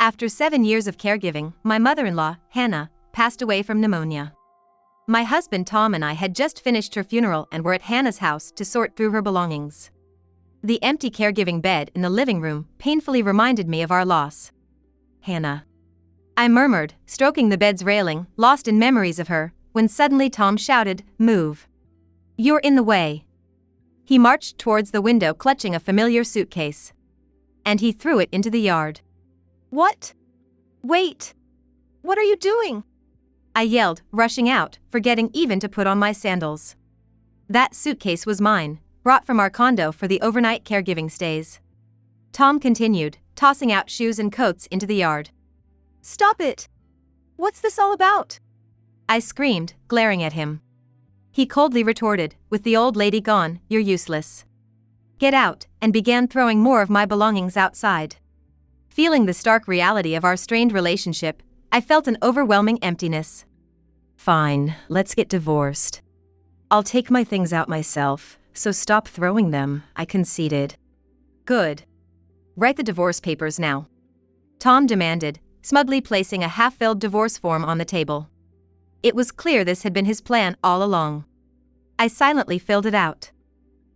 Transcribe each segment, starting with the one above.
After 7 years of caregiving, my mother-in-law, Hannah, passed away from pneumonia. My husband Tom and I had just finished her funeral and were at Hannah's house to sort through her belongings. The empty caregiving bed in the living room painfully reminded me of our loss. Hannah, I murmured, stroking the bed's railing, lost in memories of her, when suddenly Tom shouted, "Move! You're in the way." He marched towards the window clutching a familiar suitcase. And he threw it into the yard. What? Wait! What are you doing? I yelled, rushing out, forgetting even to put on my sandals. That suitcase was mine, brought from our condo for the overnight caregiving stays. Tom continued, tossing out shoes and coats into the yard. Stop it! What's this all about? I screamed, glaring at him. He coldly retorted, "With the old lady gone, you're useless. Get out," and began throwing more of my belongings outside. Feeling the stark reality of our strained relationship, I felt an overwhelming emptiness. "Fine, let's get divorced. I'll take my things out myself, so stop throwing them," I conceded. "Good. Write the divorce papers now," Tom demanded, smugly placing a half-filled divorce form on the table. It was clear this had been his plan all along. I silently filled it out.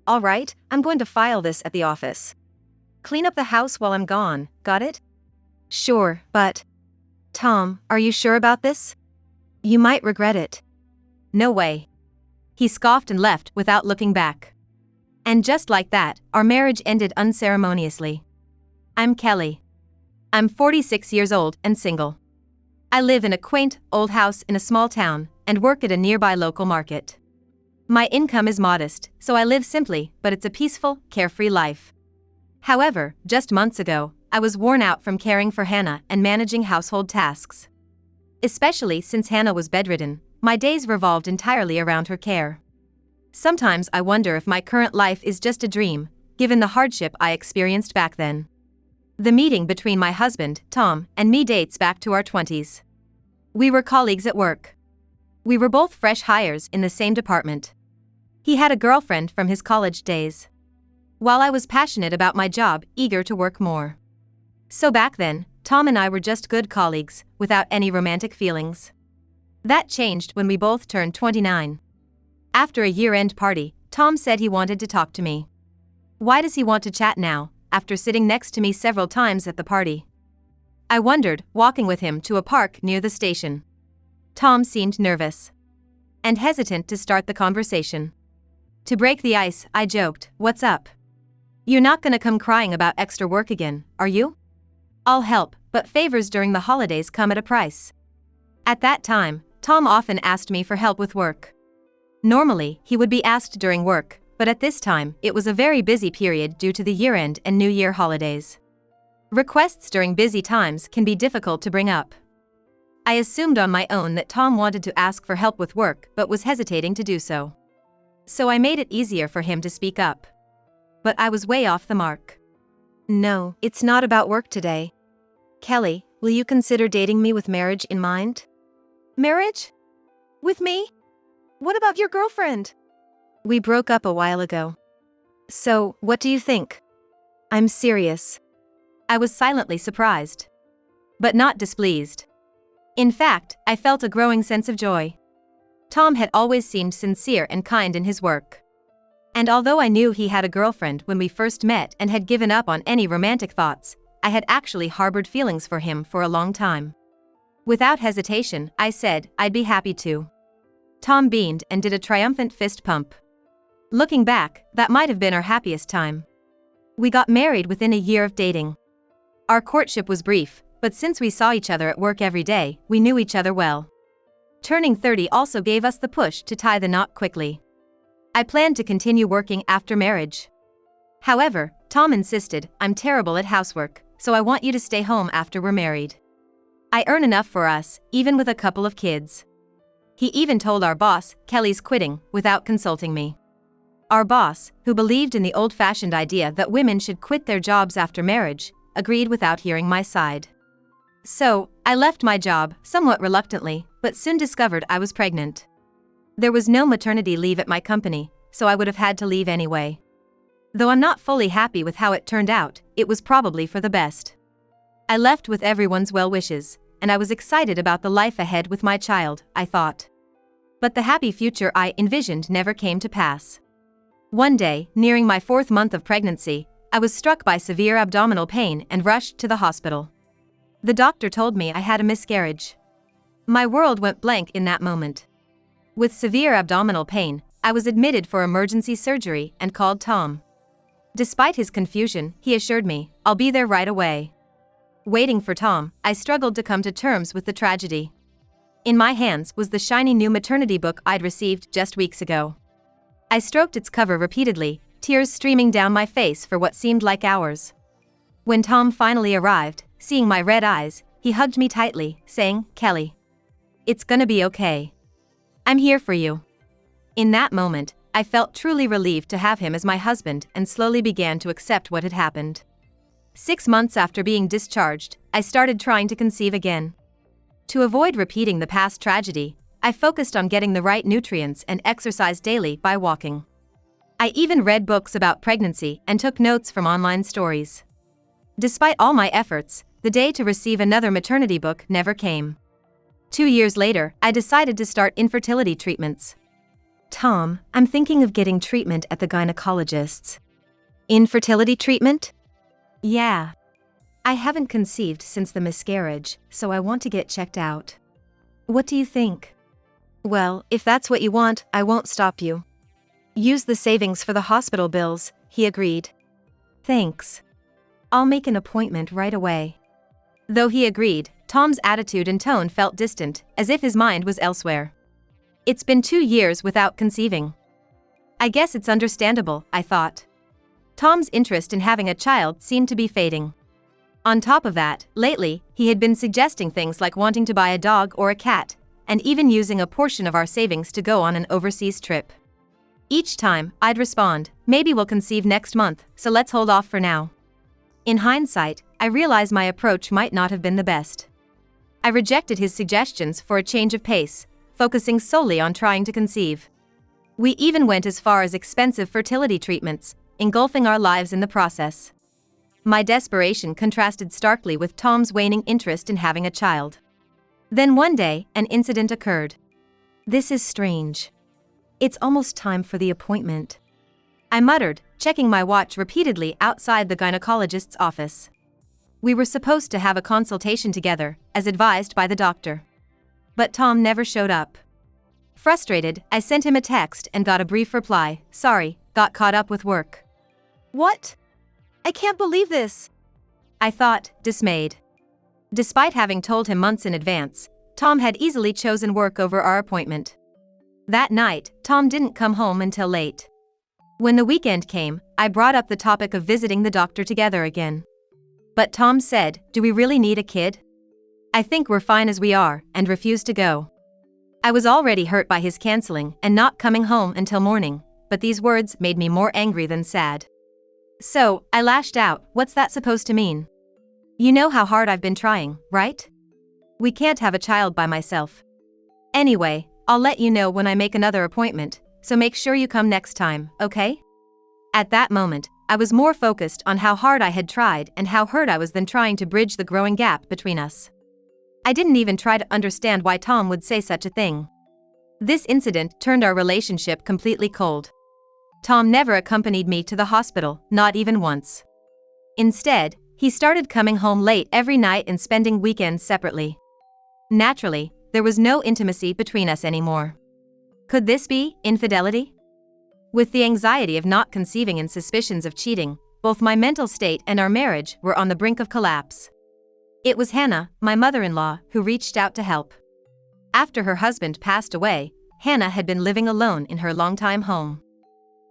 "All right, I'm going to file this at the office. Clean up the house while I'm gone, got it?" "Sure, but..." "Tom, are you sure about this? You might regret it." "No way." He scoffed and left without looking back. And just like that, our marriage ended unceremoniously. I'm Kelly. I'm 46 years old and single. I live in a quaint, old house in a small town and work at a nearby local market. My income is modest, so I live simply, but it's a peaceful, carefree life. However, just months ago, I was worn out from caring for Hannah and managing household tasks. Especially since Hannah was bedridden, my days revolved entirely around her care. Sometimes I wonder if my current life is just a dream, given the hardship I experienced back then. The meeting between my husband, Tom, and me dates back to our 20s. We were colleagues at work. We were both fresh hires in the same department. He had a girlfriend from his college days, while I was passionate about my job, eager to work more. So back then, Tom and I were just good colleagues, without any romantic feelings. That changed when we both turned 29. After a year-end party, Tom said he wanted to talk to me. Why does he want to chat now, after sitting next to me several times at the party? I wondered, walking with him to a park near the station. Tom seemed nervous and hesitant to start the conversation. To break the ice, I joked, "What's up? You're not gonna come crying about extra work again, are you?" "I'll help, but favors during the holidays come at a price." At that time, Tom often asked me for help with work. Normally, he would be asked during work, but at this time, it was a very busy period due to the year-end and New Year holidays. Requests during busy times can be difficult to bring up. I assumed on my own that Tom wanted to ask for help with work but was hesitating to do so. So I made it easier for him to speak up. But I was way off the mark. "No, it's not about work today. Kelly, will you consider dating me with marriage in mind?" Marriage? With me? What about your girlfriend? "We broke up a while ago. So, what do you think?" "I'm serious." I was silently surprised, but not displeased. In fact, I felt a growing sense of joy. Tom had always seemed sincere and kind in his work. And although I knew he had a girlfriend when we first met and had given up on any romantic thoughts, I had actually harbored feelings for him for a long time. Without hesitation, I said, "I'd be happy to." Tom beamed and did a triumphant fist pump. Looking back, that might have been our happiest time. We got married within a year of dating. Our courtship was brief, but since we saw each other at work every day, we knew each other well. Turning 30 also gave us the push to tie the knot quickly. I planned to continue working after marriage. However, Tom insisted, "I'm terrible at housework, so I want you to stay home after we're married. I earn enough for us, even with a couple of kids." He even told our boss, Kelly's quitting, without consulting me. Our boss, who believed in the old-fashioned idea that women should quit their jobs after marriage, agreed without hearing my side. So, I left my job, somewhat reluctantly, but soon discovered I was pregnant. There was no maternity leave at my company, so I would have had to leave anyway. Though I'm not fully happy with how it turned out, it was probably for the best. I left with everyone's well wishes, and I was excited about the life ahead with my child, I thought. But the happy future I envisioned never came to pass. One day, nearing my 4th month of pregnancy, I was struck by severe abdominal pain and rushed to the hospital. The doctor told me I had a miscarriage. My world went blank in that moment. With severe abdominal pain, I was admitted for emergency surgery and called Tom. Despite his confusion, he assured me, "I'll be there right away." Waiting for Tom, I struggled to come to terms with the tragedy. In my hands was the shiny new maternity book I'd received just weeks ago. I stroked its cover repeatedly, tears streaming down my face for what seemed like hours. When Tom finally arrived, seeing my red eyes, he hugged me tightly, saying, "Kelly, it's gonna be okay. I'm here for you." In that moment, I felt truly relieved to have him as my husband and slowly began to accept what had happened. 6 months after being discharged, I started trying to conceive again. To avoid repeating the past tragedy, I focused on getting the right nutrients and exercised daily by walking. I even read books about pregnancy and took notes from online stories. Despite all my efforts, the day to receive another maternity book never came. 2 years later, I decided to start infertility treatments. "Tom, I'm thinking of getting treatment at the gynecologist's." "Infertility treatment?" "Yeah. I haven't conceived since the miscarriage, so I want to get checked out. What do you think?" "Well, if that's what you want, I won't stop you. Use the savings for the hospital bills," he agreed. "Thanks. I'll make an appointment right away." Though he agreed, Tom's attitude and tone felt distant, as if his mind was elsewhere. It's been 2 years without conceiving. I guess it's understandable, I thought. Tom's interest in having a child seemed to be fading. On top of that, lately, he had been suggesting things like wanting to buy a dog or a cat, and even using a portion of our savings to go on an overseas trip. Each time, I'd respond, "Maybe we'll conceive next month, so let's hold off for now." In hindsight, I realize my approach might not have been the best. I rejected his suggestions for a change of pace, focusing solely on trying to conceive. We even went as far as expensive fertility treatments, engulfing our lives in the process. My desperation contrasted starkly with Tom's waning interest in having a child. Then one day, an incident occurred. "This is strange. It's almost time for the appointment," I muttered, checking my watch repeatedly outside the gynecologist's office. We were supposed to have a consultation together, as advised by the doctor. But Tom never showed up. Frustrated, I sent him a text and got a brief reply, "Sorry, got caught up with work." What? I can't believe this. I thought, dismayed. Despite having told him months in advance, Tom had easily chosen work over our appointment. That night, Tom didn't come home until late. When the weekend came, I brought up the topic of visiting the doctor together again. But Tom said, "Do we really need a kid? I think we're fine as we are," and refused to go. I was already hurt by his canceling and not coming home until morning, but these words made me more angry than sad. So, I lashed out, "What's that supposed to mean? You know how hard I've been trying, right? We can't have a child by myself. Anyway, I'll let you know when I make another appointment, so make sure you come next time, okay?" At that moment, I was more focused on how hard I had tried and how hurt I was than trying to bridge the growing gap between us. I didn't even try to understand why Tom would say such a thing. This incident turned our relationship completely cold. Tom never accompanied me to the hospital, not even once. Instead, he started coming home late every night and spending weekends separately. Naturally, there was no intimacy between us anymore. Could this be infidelity? With the anxiety of not conceiving and suspicions of cheating, both my mental state and our marriage were on the brink of collapse. It was Hannah, my mother-in-law, who reached out to help. After her husband passed away, Hannah had been living alone in her longtime home.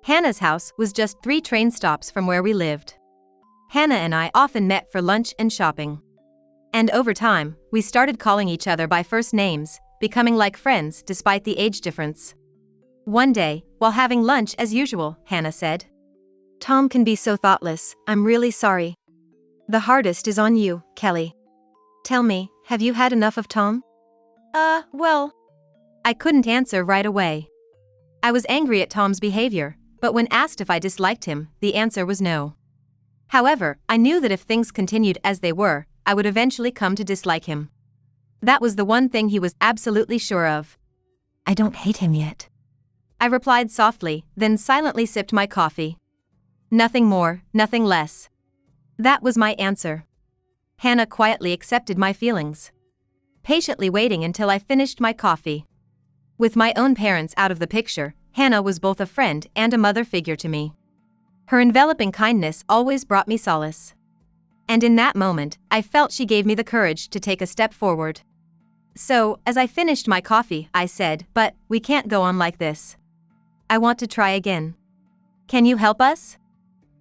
Hannah's house was just 3 train stops from where we lived. Hannah and I often met for lunch and shopping. And over time, we started calling each other by first names, becoming like friends despite the age difference. One day, while having lunch as usual, Hannah said, "Tom can be so thoughtless, I'm really sorry. The hardest is on you, Kelly. Tell me, have you had enough of Tom?" Well. I couldn't answer right away. I was angry at Tom's behavior, but when asked if I disliked him, the answer was no. However, I knew that if things continued as they were, I would eventually come to dislike him. That was the one thing he was absolutely sure of. I don't hate him yet. I replied softly, then silently sipped my coffee. Nothing more, nothing less. That was my answer. Hannah quietly accepted my feelings, patiently waiting until I finished my coffee. With my own parents out of the picture, Hannah was both a friend and a mother figure to me. Her enveloping kindness always brought me solace. And in that moment, I felt she gave me the courage to take a step forward. So, as I finished my coffee, I said, "But we can't go on like this. I want to try again. Can you help us?"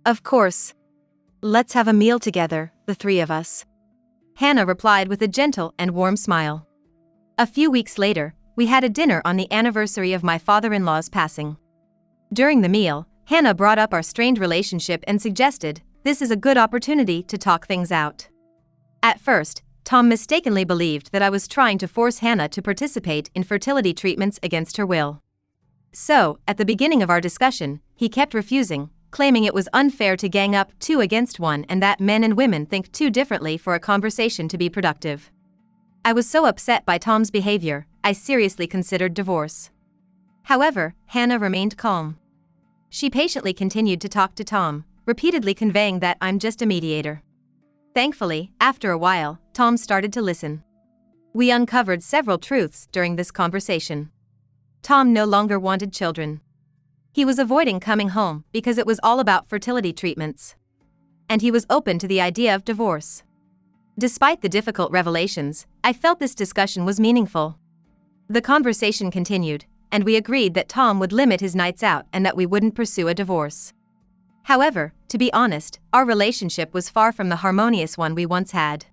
Of course. Let's have a meal together, the three of us. Hannah replied with a gentle and warm smile. A few weeks later, we had a dinner on the anniversary of my father-in-law's passing. During the meal, Hannah brought up our strained relationship and suggested, "This is a good opportunity to talk things out." At first, Tom mistakenly believed that I was trying to force Hannah to participate in fertility treatments against her will. So, at the beginning of our discussion, he kept refusing, claiming it was unfair to gang up two against one and that men and women think too differently for a conversation to be productive. I was so upset by Tom's behavior, I seriously considered divorce. However, Hannah remained calm. She patiently continued to talk to Tom, repeatedly conveying that I'm just a mediator. Thankfully, after a while, Tom started to listen. We uncovered several truths during this conversation. Tom no longer wanted children. He was avoiding coming home because it was all about fertility treatments. And he was open to the idea of divorce. Despite the difficult revelations, I felt this discussion was meaningful. The conversation continued, and we agreed that Tom would limit his nights out and that we wouldn't pursue a divorce. However, to be honest, our relationship was far from the harmonious one we once had.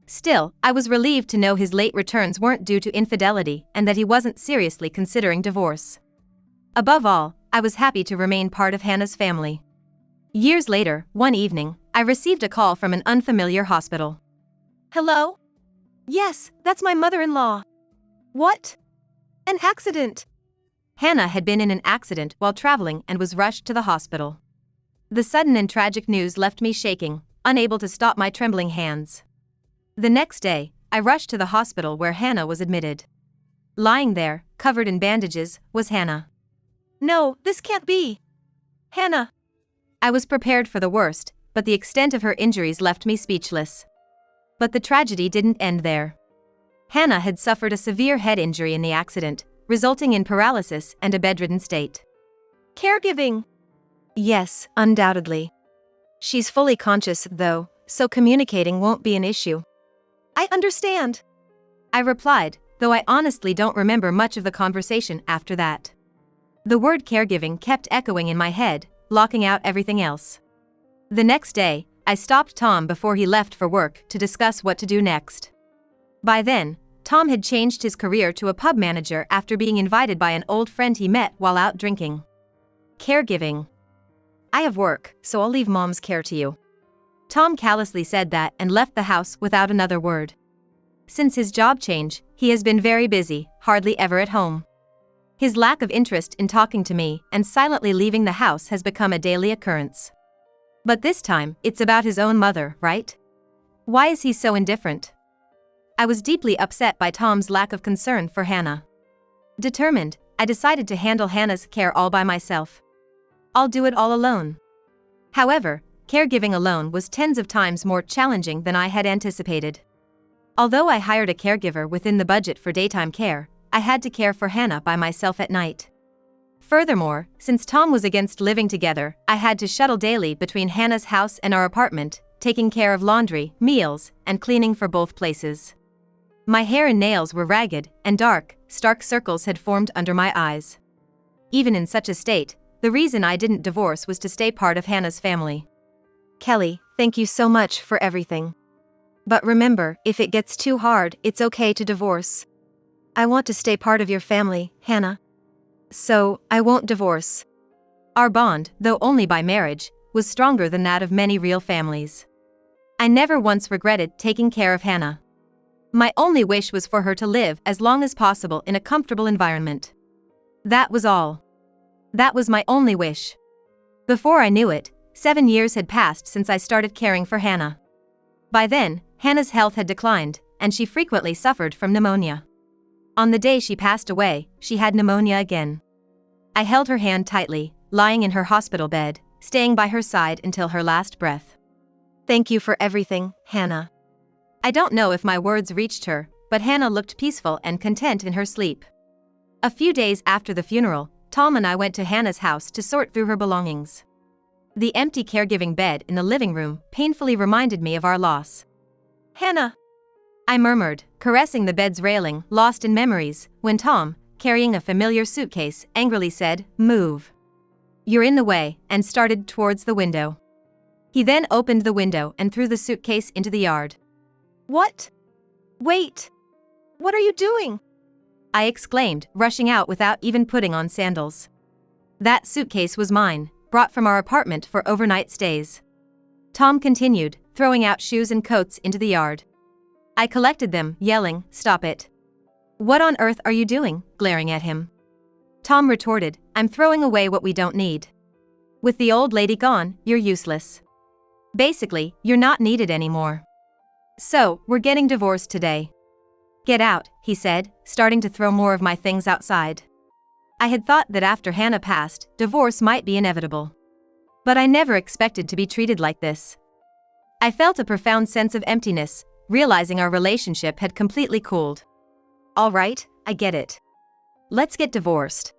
Still, I was relieved to know his late returns weren't due to infidelity and that he wasn't seriously considering divorce. Above all, I was happy to remain part of Hannah's family. Years later, one evening, I received a call from an unfamiliar hospital. Hello? Yes, that's my mother-in-law. What? An accident. Hannah had been in an accident while traveling and was rushed to the hospital. The sudden and tragic news left me shaking, unable to stop my trembling hands. The next day, I rushed to the hospital where Hannah was admitted. Lying there, covered in bandages, was Hannah. No, this can't be. Hannah. I was prepared for the worst, but the extent of her injuries left me speechless. But the tragedy didn't end there. Hannah had suffered a severe head injury in the accident, resulting in paralysis and a bedridden state. Caregiving. Yes, undoubtedly. She's fully conscious, though, so communicating won't be an issue. I understand. I replied, though I honestly don't remember much of the conversation after that. The word caregiving kept echoing in my head, blocking out everything else. The next day, I stopped Tom before he left for work to discuss what to do next. By then, Tom had changed his career to a pub manager after being invited by an old friend he met while out drinking. Caregiving. I have work, so I'll leave Mom's care to you. Tom callously said that and left the house without another word. Since his job change, he has been very busy, hardly ever at home. His lack of interest in talking to me and silently leaving the house has become a daily occurrence. But this time, it's about his own mother, right? Why is he so indifferent? I was deeply upset by Tom's lack of concern for Hannah. Determined, I decided to handle Hannah's care all by myself. I'll do it all alone. However, caregiving alone was tens of times more challenging than I had anticipated. Although I hired a caregiver within the budget for daytime care, I had to care for Hannah by myself at night. Furthermore, since Tom was against living together, I had to shuttle daily between Hannah's house and our apartment, taking care of laundry, meals, and cleaning for both places. My hair and nails were ragged, and stark circles had formed under my eyes. Even in such a state, the reason I didn't divorce was to stay part of Hannah's family. Kelly, thank you so much for everything. But remember, if it gets too hard, it's okay to divorce. I want to stay part of your family, Hannah. So, I won't divorce. Our bond, though only by marriage, was stronger than that of many real families. I never once regretted taking care of Hannah. My only wish was for her to live as long as possible in a comfortable environment. That was all. That was my only wish. Before I knew it, 7 years had passed since I started caring for Hannah. By then, Hannah's health had declined, and she frequently suffered from pneumonia. On the day she passed away, she had pneumonia again. I held her hand tightly, lying in her hospital bed, staying by her side until her last breath. Thank you for everything, Hannah. I don't know if my words reached her, but Hannah looked peaceful and content in her sleep. A few days after the funeral, Tom and I went to Hannah's house to sort through her belongings. The empty caregiving bed in the living room painfully reminded me of our loss. Hannah, I murmured, caressing the bed's railing, lost in memories, when Tom, carrying a familiar suitcase, angrily said, "Move. You're in the way," and started towards the window. He then opened the window and threw the suitcase into the yard. What? Wait. What are you doing? I exclaimed, rushing out without even putting on sandals. That suitcase was mine, brought from our apartment for overnight stays. Tom continued, throwing out shoes and coats into the yard. I collected them, yelling, "Stop it. What on earth are you doing?" glaring at him. Tom retorted, "I'm throwing away what we don't need. With the old lady gone, you're useless. Basically, you're not needed anymore. So, we're getting divorced today." "Get out," he said, starting to throw more of my things outside. I had thought that after Hannah passed, divorce might be inevitable. But I never expected to be treated like this. I felt a profound sense of emptiness, realizing our relationship had completely cooled. "All right, I get it. Let's get divorced.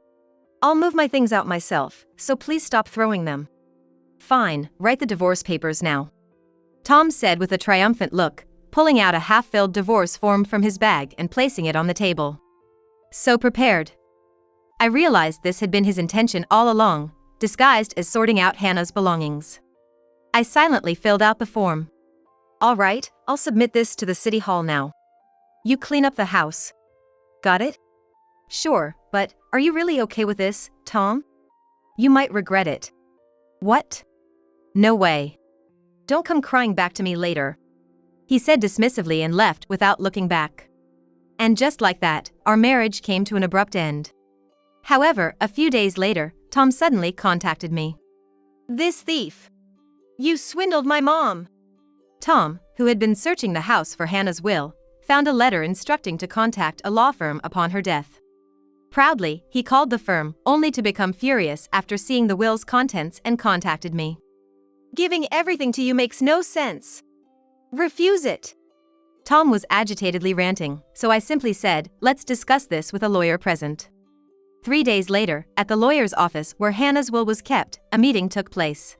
I'll move my things out myself, so please stop throwing them." "Fine, write the divorce papers now," Tom said with a triumphant look, pulling out a half-filled divorce form from his bag and placing it on the table. So prepared. I realized this had been his intention all along, disguised as sorting out Hannah's belongings. I silently filled out the form. "All right, I'll submit this to the city hall now. You clean up the house. Got it?" "Sure, but are you really okay with this, Tom? You might regret it." "What? No way. Don't come crying back to me later," he said dismissively and left without looking back. And just like that, our marriage came to an abrupt end. However, a few days later, Tom suddenly contacted me. "This thief. You swindled my mom." Tom, who had been searching the house for Hannah's will, found a letter instructing to contact a law firm upon her death. Proudly, he called the firm, only to become furious after seeing the will's contents and contacted me. "Giving everything to you makes no sense. Refuse it." Tom was agitatedly ranting, so I simply said, "Let's discuss this with a lawyer present." 3 days later, at the lawyer's office where Hannah's will was kept, a meeting took place.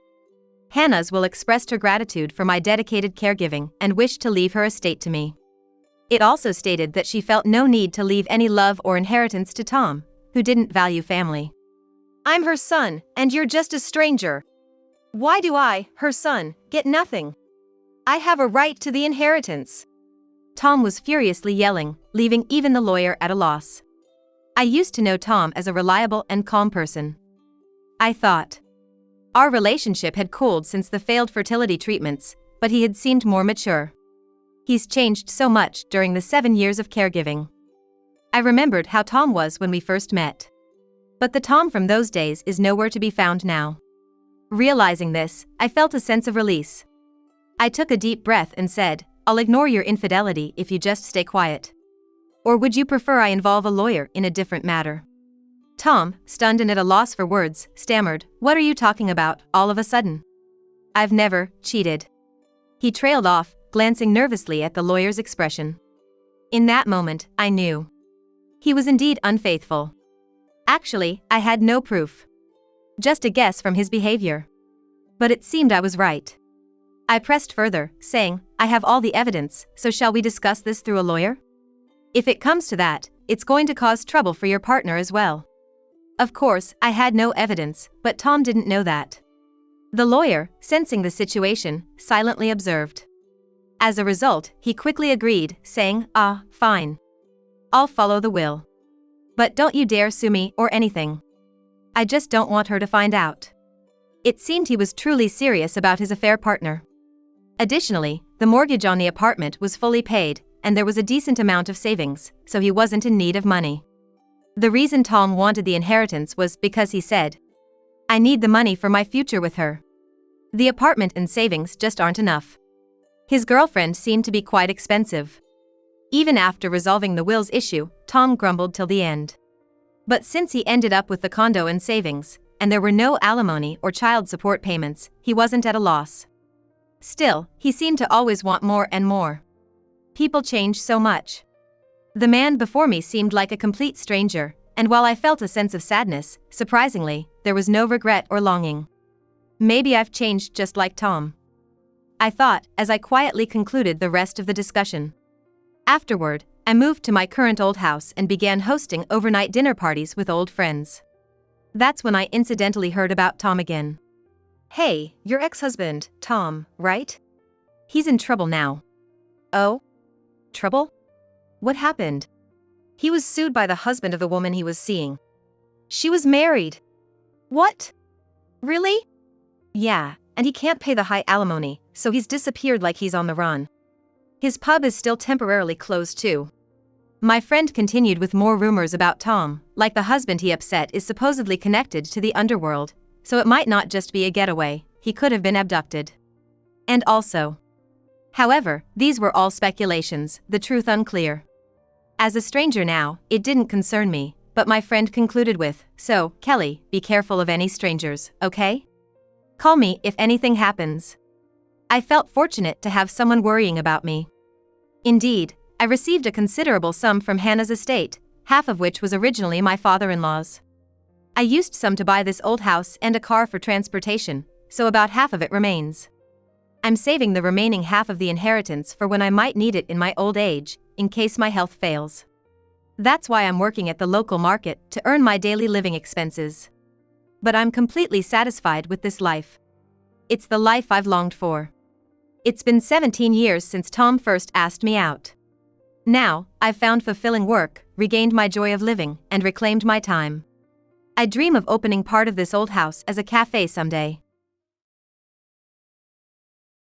Hannah's will expressed her gratitude for my dedicated caregiving and wished to leave her estate to me. It also stated that she felt no need to leave any love or inheritance to Tom, who didn't value family. "I'm her son, and you're just a stranger. Why do I, her son, get nothing? I have a right to the inheritance." Tom was furiously yelling, leaving even the lawyer at a loss. I used to know Tom as a reliable and calm person. I thought. Our relationship had cooled since the failed fertility treatments, but he had seemed more mature. He's changed so much during the 7 years of caregiving. I remembered how Tom was when we first met. But the Tom from those days is nowhere to be found now. Realizing this, I felt a sense of release. I took a deep breath and said, "I'll ignore your infidelity if you just stay quiet. Or would you prefer I involve a lawyer in a different matter?" Tom, stunned and at a loss for words, stammered, "What are you talking about, all of a sudden? I've never cheated." He trailed off, glancing nervously at the lawyer's expression. In that moment, I knew. He was indeed unfaithful. Actually, I had no proof. Just a guess from his behavior. But it seemed I was right. I pressed further, saying, "I have all the evidence, so shall we discuss this through a lawyer? If it comes to that, it's going to cause trouble for your partner as well." Of course, I had no evidence, but Tom didn't know that. The lawyer, sensing the situation, silently observed. As a result, he quickly agreed, saying, "Fine. I'll follow the will. But don't you dare sue me or anything. I just don't want her to find out." It seemed he was truly serious about his affair partner. Additionally, the mortgage on the apartment was fully paid, and there was a decent amount of savings, so he wasn't in need of money. The reason Tom wanted the inheritance was because he said, "I need the money for my future with her. The apartment and savings just aren't enough." His girlfriend seemed to be quite expensive. Even after resolving the wills issue, Tom grumbled till the end. But since he ended up with the condo and savings, and there were no alimony or child support payments, he wasn't at a loss. Still, he seemed to always want more and more. People change so much. The man before me seemed like a complete stranger, and while I felt a sense of sadness, surprisingly, there was no regret or longing. Maybe I've changed just like Tom, I thought, as I quietly concluded the rest of the discussion. Afterward, I moved to my current old house and began hosting overnight dinner parties with old friends. That's when I incidentally heard about Tom again. Hey, your ex-husband, Tom, right? He's in trouble now. Oh? Trouble? What happened? He was sued by the husband of the woman he was seeing. She was married. What? Really? Yeah, and he can't pay the high alimony, so he's disappeared like he's on the run. His pub is still temporarily closed too. My friend continued with more rumors about Tom, like the husband he upset is supposedly connected to the underworld, so it might not just be a getaway, he could have been abducted. And also. However, these were all speculations, the truth unclear. As a stranger now, it didn't concern me, but my friend concluded with, "So, Kelly, be careful of any strangers, okay? Call me if anything happens." I felt fortunate to have someone worrying about me. Indeed, I received a considerable sum from Hannah's estate, half of which was originally my father-in-law's. I used some to buy this old house and a car for transportation, so about half of it remains. I'm saving the remaining half of the inheritance for when I might need it in my old age, in case my health fails. That's why I'm working at the local market to earn my daily living expenses. But I'm completely satisfied with this life. It's the life I've longed for. It's been 17 years since Tom first asked me out. Now, I've found fulfilling work, regained my joy of living, and reclaimed my time. I dream of opening part of this old house as a cafe someday.